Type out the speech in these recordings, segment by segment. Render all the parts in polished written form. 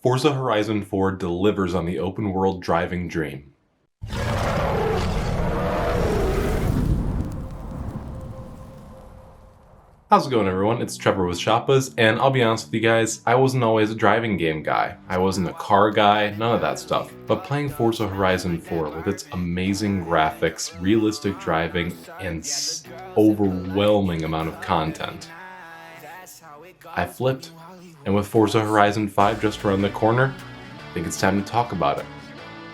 Forza Horizon 4 delivers on the open world driving dream. How's it going, everyone? It's Trevor with Shopahs, and I'll be honest with you guys, I wasn't always a driving game guy. I wasn't a car guy, none of that stuff. But playing Forza Horizon 4 with its amazing graphics, realistic driving, and overwhelming amount of content, I flipped. And with Forza Horizon 5 just around the corner, I think it's time to talk about it.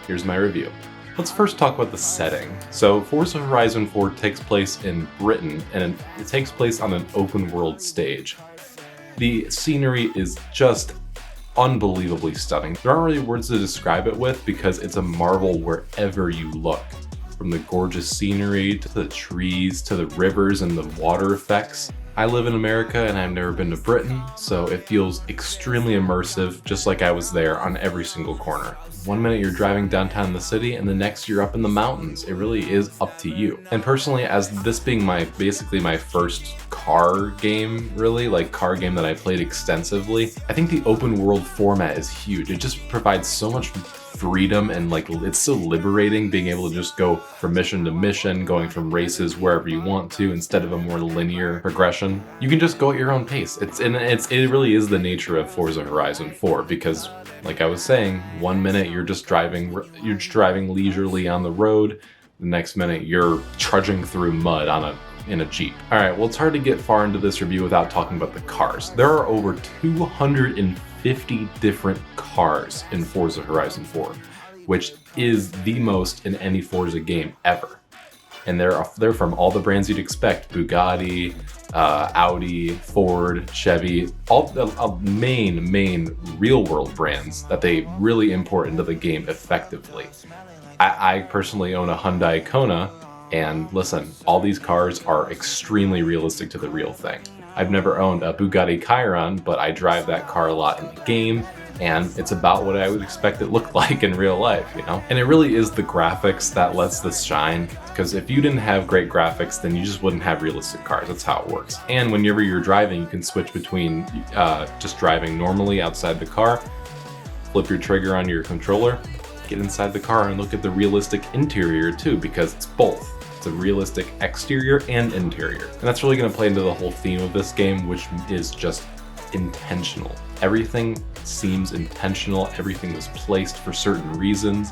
Here's my review. Let's first talk about the setting. So Forza Horizon 4 takes place in Britain, and it takes place on an open world stage. The scenery is just unbelievably stunning. There aren't really words to describe it with because it's a marvel wherever you look. From the gorgeous scenery, to the trees, to the rivers and the water effects. I live in America and I've never been to Britain, so it feels extremely immersive, just like I was there on every single corner. One minute you're driving downtown the city and the next you're up in the mountains. It really is up to you. And personally, as this being basically my first car game, car game that I played extensively, I think the open world format is huge. It just provides so much freedom and it's so liberating being able to just go from mission to mission, going from races wherever you want to instead of a more linear progression. You can just go at your own pace. It really is the nature of Forza Horizon 4 because, like I was saying, one minute you're just driving leisurely on the road, the next minute you're trudging through mud in a Jeep. Alright, well, it's hard to get far into this review without talking about the cars. There are over 250 different cars in Forza Horizon 4, which is the most in any Forza game ever. And they're from all the brands you'd expect: Bugatti, Audi, Ford, Chevy, all the main real-world brands that they really import into the game effectively. I personally own a Hyundai Kona, and listen, all these cars are extremely realistic to the real thing. I've never owned a Bugatti Chiron, but I drive that car a lot in the game, and it's about what I would expect it looked like in real life, you know? And it really is the graphics that lets this shine, because if you didn't have great graphics, then you just wouldn't have realistic cars. That's how it works. And whenever you're driving, you can switch between just driving normally outside the car, flip your trigger on your controller, get inside the car and look at the realistic interior too, because it's both. It's a realistic exterior and interior. And that's really going to play into the whole theme of this game, which is just intentional. Everything seems intentional. Everything was placed for certain reasons.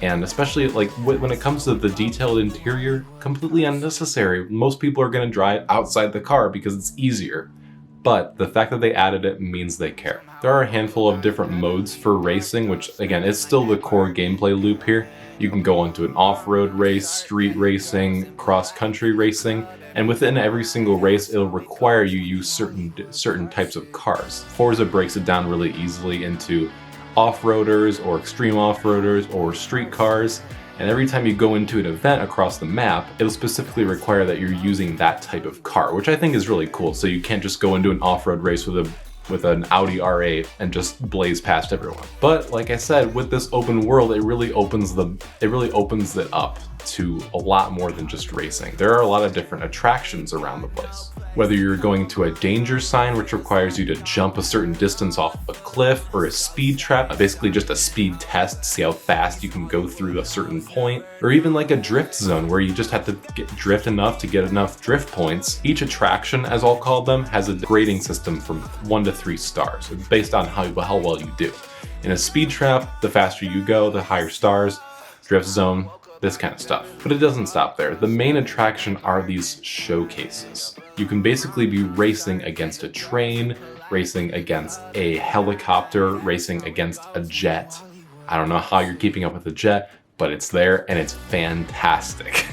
And especially when it comes to the detailed interior, completely unnecessary. Most people are going to drive outside the car because it's easier. But the fact that they added it means they care. There are a handful of different modes for racing, which again is still the core gameplay loop here. You can go into an off-road race, street racing, cross-country racing, and within every single race it'll require you use certain types of cars. Forza breaks it down really easily into off-roaders or extreme off-roaders or street cars. And every time you go into an event across the map, it'll specifically require that you're using that type of car, which I think is really cool. So you can't just go into an off-road race with an Audi R8 and just blaze past everyone. But like I said, with this open world, it really opens it up to a lot more than just racing. There are a lot of different attractions around the place. Whether you're going to a danger sign, which requires you to jump a certain distance off of a cliff, or a speed trap, basically just a speed test to see how fast you can go through a certain point, or even like a drift zone where you just have to drift enough to get enough drift points. Each attraction, as I'll call them, has a grading system from 1 to 3 stars, based on how well you do. In a speed trap, the faster you go, the higher stars. Drift zone, this kind of stuff. But it doesn't stop there. The main attraction are these showcases. You can basically be racing against a train, racing against a helicopter, racing against a jet. I don't know how you're keeping up with the jet, but it's there and it's fantastic.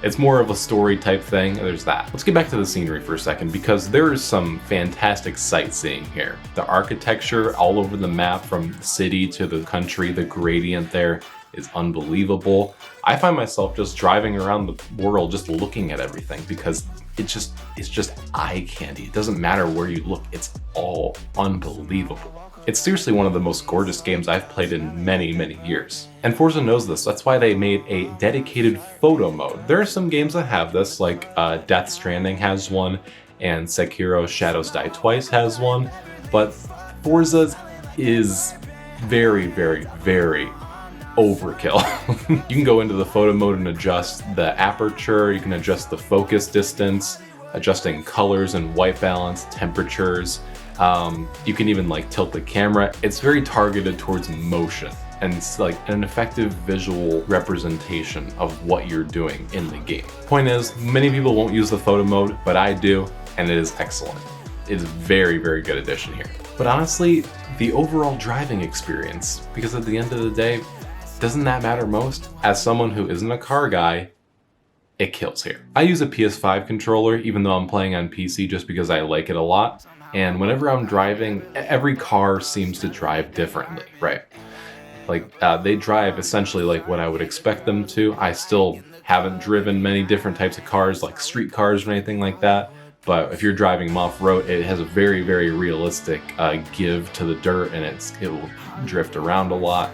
It's more of a story type thing. There's that. Let's get back to the scenery for a second, because there is some fantastic sightseeing here. The architecture all over the map, from the city to the country, the gradient there is unbelievable. I find myself just driving around the world just looking at everything because it's just eye candy. It doesn't matter where you look, it's all unbelievable. It's seriously one of the most gorgeous games I've played in many years. And Forza knows this. That's why they made a dedicated photo mode. There are some games that have this, like Death Stranding has one, and Sekiro Shadows Die Twice has one, but Forza's is very, very, very overkill. You can go into the photo mode and adjust the aperture, you can adjust the focus distance, adjusting colors and white balance, temperatures. You can even like tilt the camera. It's very targeted towards motion, and it's like an effective visual representation of what you're doing in the game. Point is, many people won't use the photo mode, but I do, and it is excellent. It is a very, very good addition here. But honestly, the overall driving experience, because at the end of the day, doesn't that matter most? As someone who isn't a car guy, it kills here. I use a PS5 controller, even though I'm playing on PC, just because I like it a lot. And whenever I'm driving, every car seems to drive differently, right? Like, they drive essentially like what I would expect them to. I still haven't driven many different types of cars, like street cars or anything like that. But if you're driving them off-road, it has a very, very realistic give to the dirt, and it will drift around a lot.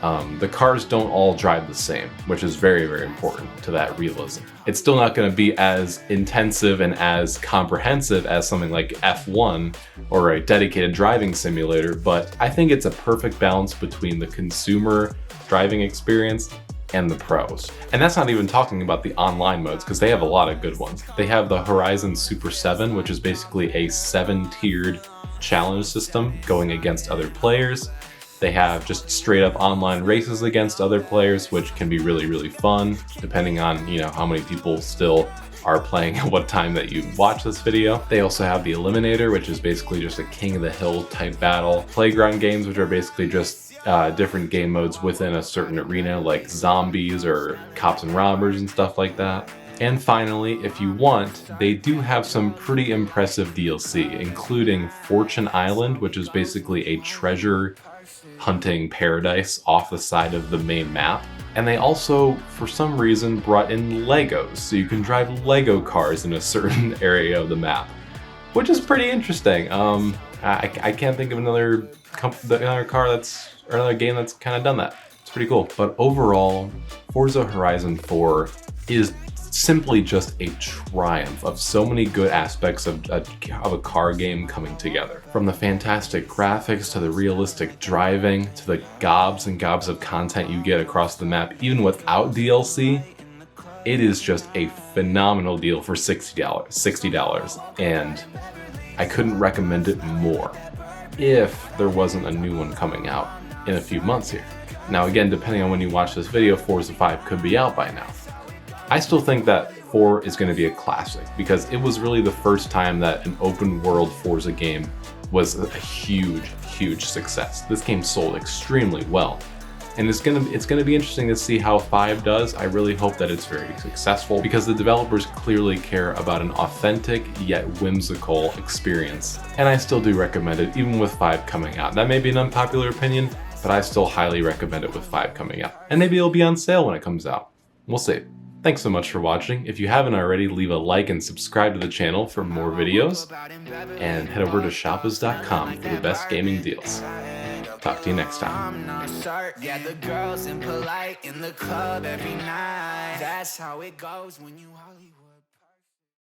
The cars don't all drive the same, which is very, very important to that realism. It's still not going to be as intensive and as comprehensive as something like F1 or a dedicated driving simulator, but I think it's a perfect balance between the consumer driving experience and the pros. And that's not even talking about the online modes, because they have a lot of good ones. They have the Horizon Super 7, which is basically a 7-tiered challenge system going against other players. They have just straight up online races against other players, which can be really, really fun, depending on, you know, how many people still are playing at what time that you watch this video. They also have the Eliminator, which is basically just a King of the Hill type battle. Playground games, which are basically just different game modes within a certain arena, like zombies or cops and robbers and stuff like that. And finally, if you want, they do have some pretty impressive DLC, including Fortune Island, which is basically a treasure hunting paradise off the side of the main map. And they also, for some reason, brought in Legos, so you can drive Lego cars in a certain area of the map, which is pretty interesting. I can't think of another game that's kind of done that. It's pretty cool. But overall, Forza Horizon 4 is simply just a triumph of so many good aspects of a car game coming together. From the fantastic graphics to the realistic driving to the gobs and gobs of content you get across the map, even without DLC, it is just a phenomenal deal for $60, and I couldn't recommend it more if there wasn't a new one coming out in a few months here. Now again, depending on when you watch this video, Forza 5 could be out by now. I still think that 4 is going to be a classic, because it was really the first time that an open world Forza game was a huge, huge success. This game sold extremely well, and it's gonna be interesting to see how 5 does. I really hope that it's very successful, because the developers clearly care about an authentic yet whimsical experience, and I still do recommend it even with 5 coming out. That may be an unpopular opinion, but I still highly recommend it with 5 coming out, and maybe it'll be on sale when it comes out. We'll see. Thanks so much for watching. If you haven't already, leave a like and subscribe to the channel for more videos, and head over to Shopahs.com for the best gaming deals. Talk to you next time. Yeah, the girls impolite in the club every night. That's how it goes when you